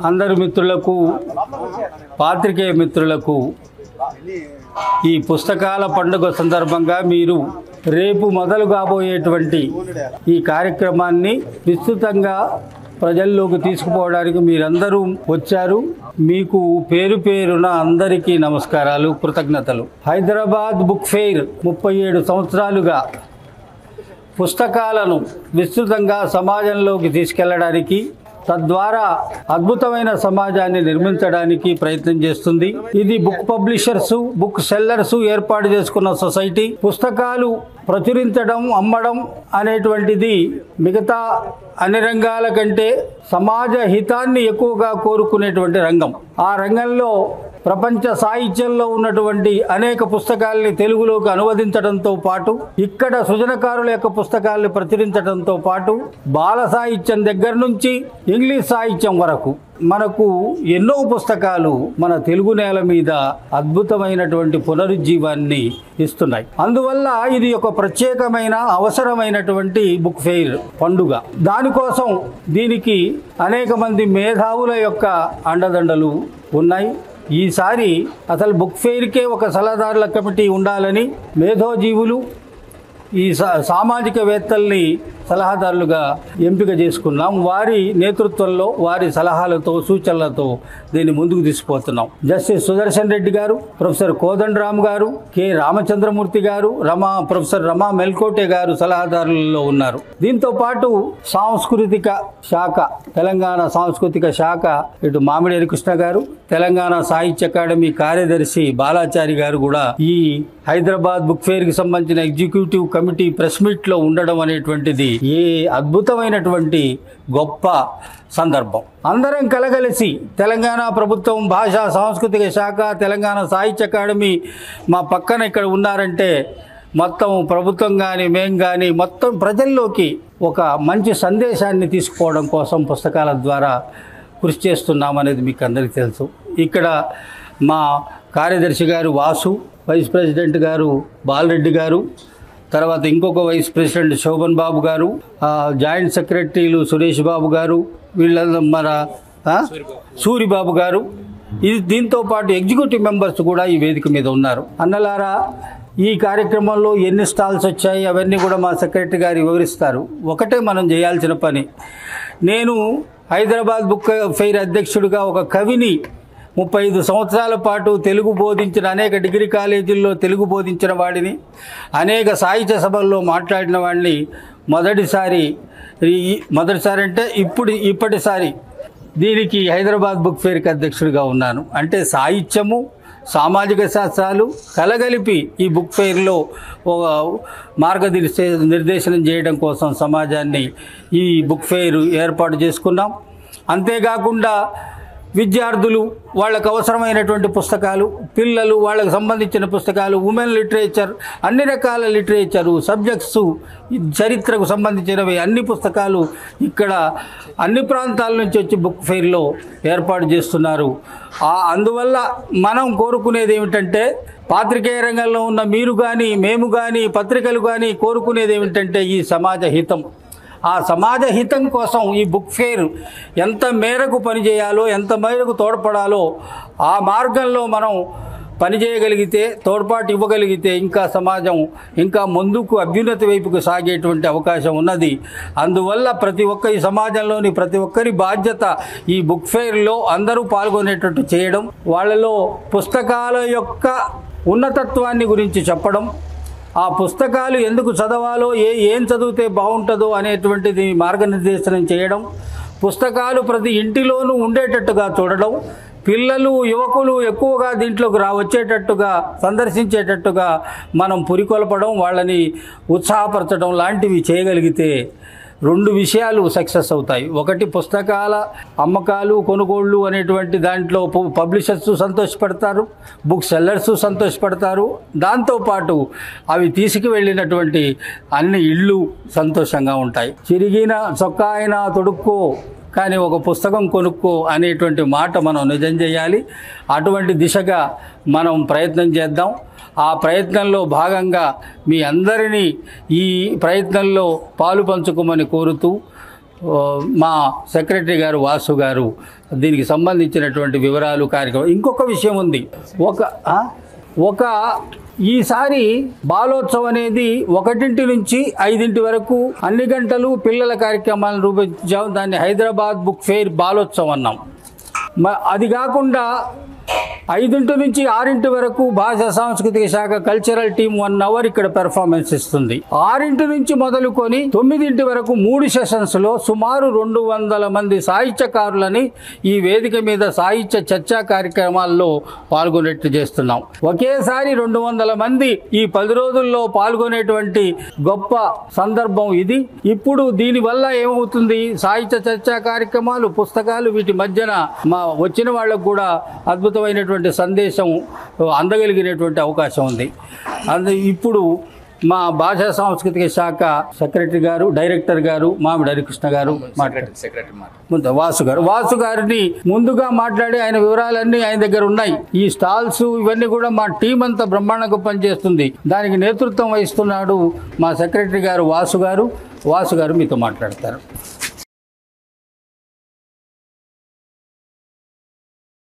అందరి మిత్రులకు పాత్రికేయ మిత్రులకు ఈ పుస్తకాల పండుగ సందర్భంగా మీరు రేపు మొదలు కాబోయేటువంటి ఈ కార్యక్రమాన్ని విస్తృతంగా ప్రజల్లోకి తీసుకుపోవడానికి మీరందరూ వచ్చారు. మీకు పేరు పేరున అందరికీ నమస్కారాలు, కృతజ్ఞతలు. హైదరాబాద్ బుక్ ఫెయిర్ 37 సంవత్సరాలుగా పుస్తకాలను విస్తృతంగా సమాజంలోకి తీసుకెళ్లడానికి, తద్వారా అద్భుతమైన సమాజాన్ని నిర్మించడానికి ప్రయత్నం చేస్తుంది. ఇది బుక్ పబ్లిషర్స్, బుక్ సెల్లర్స్ ఏర్పాటు చేసుకున్న సొసైటీ. పుస్తకాలు ప్రచురించడం, అమ్మడం అనేటువంటిది మిగతా అన్ని రంగాల కంటే సమాజ హితాన్ని ఎక్కువగా కోరుకునేటువంటి రంగం. ఆ రంగంలో ప్రపంచ సాహిత్యంలో ఉన్నటువంటి అనేక పుస్తకాలని తెలుగులోకి అనువదించడంతో పాటు, ఇక్కడ సృజనకారుల యొక్క పుస్తకాలను ప్రచురించడంతో పాటు, బాల సాహిత్యం దగ్గర నుంచి ఇంగ్లీష్ సాహిత్యం వరకు మనకు ఎన్నో పుస్తకాలు మన తెలుగు నేల మీద అద్భుతమైనటువంటి పునరుజ్జీవాన్ని ఇస్తున్నాయి. అందువల్ల ఇది ఒక ప్రత్యేకమైన అవసరమైనటువంటి బుక్ ఫెయిర్ పండుగ. దానికోసం దీనికి అనేక మంది మేధావుల యొక్క అండదండలు ఉన్నాయి. ఈసారి అసలు బుక్ ఫెయిర్కే ఒక సలహాదారుల కమిటీ ఉండాలని మేధోజీవులు, ఈ సామాజికవేత్తల్ని సలహాదారులుగా ఎంపిక చేసుకున్నాం. వారి నేతృత్వంలో, వారి సలహాలతో, సూచనలతో దీన్ని ముందుకు తీసుకుపోతున్నాం. జస్టిస్ సుదర్శన్ రెడ్డి గారు, ప్రొఫెసర్ కోదండరామ్ గారు, కె రామచంద్రమూర్తి గారు, ప్రొఫెసర్ రమా మెల్కోటే గారు సలహాదారులలో ఉన్నారు. దీంతో పాటు సాంస్కృతిక శాఖ, తెలంగాణ సాంస్కృతిక శాఖ ఇటు మామిడి కృష్ణ గారు, తెలంగాణ సాహిత్య అకాడమీ కార్యదర్శి బాలాచారి గారు కూడా ఈ హైదరాబాద్ బుక్ ఫెయిర్కి సంబంధించిన ఎగ్జిక్యూటివ్ కమిటీ ప్రెస్ మీట్లో ఉండడం అనేటువంటిది ఏ అద్భుతమైనటువంటి గొప్ప సందర్భం. అందరం కలగలిసి తెలంగాణ ప్రభుత్వం, భాషా సాంస్కృతిక శాఖ, తెలంగాణ సాహిత్య అకాడమీ మా పక్కన ఇక్కడ ఉన్నారంటే మొత్తం ప్రభుత్వం కానీ మేం కానీ మొత్తం ప్రజల్లోకి ఒక మంచి సందేశాన్ని తీసుకుపోవడం కోసం పుస్తకాల ద్వారా కృషి చేస్తున్నామనేది మీకు అందరికీ తెలుసు. ఇక్కడ మా కార్యదర్శి గారు వాసు, వైస్ ప్రెసిడెంట్ గారు బాలరెడ్డి గారు, తర్వాత ఇంకొక వైస్ ప్రెసిడెంట్ శోభన్ బాబు గారు, జాయింట్ సెక్రటరీలు సురేష్ బాబు గారు, వీళ్ళ మన సూరిబాబు గారు, ఇది దీంతో పాటు ఎగ్జిక్యూటివ్ మెంబర్స్ కూడా ఈ వేదిక మీద ఉన్నారు. అన్నలారా, ఈ కార్యక్రమంలో ఎన్ని స్టాల్స్ వచ్చాయి అవన్నీ కూడా మా సెక్రటరీ గారు వివరిస్తారు. ఒకటే మనం చేయాల్సిన పని, నేను హైదరాబాద్ బుక్ ఫెయిర్ అధ్యక్షుడిగా ఒక కవిని 35 సంవత్సరాల పాటు తెలుగు బోధించిన, అనేక డిగ్రీ కాలేజీల్లో తెలుగు బోధించిన వాడిని, అనేక సాహిత్య సభల్లో మాట్లాడిన వాడిని మొదటిసారి అంటే ఇప్పటిసారి దీనికి హైదరాబాద్ బుక్ ఫెయిర్కి అధ్యక్షుడిగా ఉన్నాను. అంటే సాహిత్యము, సామాజిక శాస్త్రాలు కలగలిపి ఈ బుక్ ఫెయిర్లో మార్గనిర్దేశనం చేయడం కోసం సమాజాన్ని ఈ బుక్ ఫెయిర్ ఏర్పాటు చేసుకున్నాం. అంతేకాకుండా విద్యార్థులు వాళ్ళకు అవసరమైనటువంటి పుస్తకాలు, పిల్లలు వాళ్ళకు సంబంధించిన పుస్తకాలు, ఉమెన్ లిటరేచర్, అన్ని రకాల లిటరేచరు, సబ్జెక్ట్స్, చరిత్రకు సంబంధించినవి అన్ని పుస్తకాలు ఇక్కడ అన్ని ప్రాంతాల నుంచి వచ్చి బుక్ ఫెయిర్లో ఏర్పాటు చేస్తున్నారు. అందువల్ల మనం కోరుకునేది ఏమిటంటే, పాత్రికేయ రంగంలో ఉన్న మీరు కానీ, మేము కానీ, పత్రికలు కానీ కోరుకునేది ఏమిటంటే ఈ సమాజ హితం. ఆ సమాజ హితం కోసం ఈ బుక్ ఫెయిర్ ఎంత మేరకు పనిచేయాలో, ఎంత మేరకు తోడ్పడాలో ఆ మార్గంలో మనం పనిచేయగలిగితే, తోడ్పాటు ఇవ్వగలిగితే ఇంకా సమాజం ఇంకా ముందుకు అభ్యున్నతి వైపుకు సాగేటువంటి అవకాశం ఉన్నది. అందువల్ల ఈ సమాజంలోని ప్రతి ఒక్కరి బాధ్యత ఈ బుక్ ఫెయిర్లో అందరూ పాల్గొనేటట్టు చేయడం, వాళ్ళలో పుస్తకాల యొక్క ఉన్నతత్వాన్ని గురించి చెప్పడం, ఆ పుస్తకాలు ఎందుకు చదవాలో, ఏం చదివితే బాగుంటుందో అనేటువంటిది మార్గనిర్దేశనం చేయడం, పుస్తకాలు ప్రతి ఇంటిలోనూ ఉండేటట్టుగా చూడడం, పిల్లలు, యువకులు ఎక్కువగా దీంట్లోకి వచ్చేటట్టుగా, సందర్శించేటట్టుగా మనం పురికొల్పడం, వాళ్ళని ఉత్సాహపరచడం లాంటివి చేయగలిగితే 2 విషయాలు సక్సెస్ అవుతాయి. ఒకటి, పుస్తకాల అమ్మకాలు, కొనుగోళ్ళు అనేటువంటి దాంట్లో పబ్లిషర్స్ సంతోషపడతారు, బుక్ సెల్లర్స్ సంతోషపడతారు. దాంతోపాటు అవి తీసుకువెళ్ళినటువంటి అన్ని ఇళ్ళు సంతోషంగా ఉంటాయి. చిరిగిన చొక్కా అయినా తొడుక్కో కానీ ఒక పుస్తకం కొనుక్కో అనేటువంటి మాట మనం నిజం చేయాలి. అటువంటి దిశగా మనం ప్రయత్నం చేద్దాం. ఆ ప్రయత్నంలో భాగంగా మీ అందరినీ ఈ ప్రయత్నంలో పాలు పంచుకోమని కోరుతూ మా సెక్రటరీ గారు వాసు గారు దీనికి సంబంధించినటువంటి వివరాలు కార్యక్రమం. ఇంకొక విషయం ఉంది. ఒక ఈసారి బాలోత్సవం అనేది 1 నుంచి 5 వరకు అన్ని గంటలు పిల్లల కార్యక్రమాలను రూపొందించాం. దాన్ని హైదరాబాద్ బుక్ ఫెయిర్ బాలోత్సవం అన్నాం. అది కాకుండా 5 నుంచి 6 వరకు భాషా సాంస్కృతిక శాఖ కల్చరల్ టీం 1 అవర్ ఇక్కడ పెర్ఫార్మెన్స్ ఇస్తుంది. 6 నుంచి మొదలుకొని 9 వరకు 3 సెషన్స్లో సుమారు 200 మంది సాహిత్యకారులని ఈ వేదిక మీద సాహిత్య చర్చా కార్యక్రమాల్లో పాల్గొనేట్టు చేస్తున్నాం. ఒకేసారి 200 మంది ఈ 10 రోజుల్లో పాల్గొనేటువంటి గొప్ప సందర్భం ఇది. ఇప్పుడు దీనివల్ల ఏమవుతుంది, సాహిత్య చర్చా కార్యక్రమాలు, పుస్తకాలు, వీటి మధ్యన వచ్చిన వాళ్ళకు కూడా అద్భుతమైనటువంటి సందేశం అందగలిగినటువంటి అవకాశం ఉంది. ఇప్పుడు మా భాషా సాంస్కృతిక శాఖ సెక్రటరీ గారు, డైరెక్టర్ గారు మామిడి హరికృష్ణ గారు వాసు గారిని ముందుగా మాట్లాడి ఆయన వివరాలన్నీ ఆయన దగ్గర ఉన్నాయి. ఈ స్టాల్స్ ఇవన్నీ కూడా మా టీం అంతా బ్రహ్మాండంగా పనిచేస్తుంది. దానికి నేతృత్వం వహిస్తున్నాడు మా సెక్రటరీ గారు వాసు గారు మీతో మాట్లాడతారు.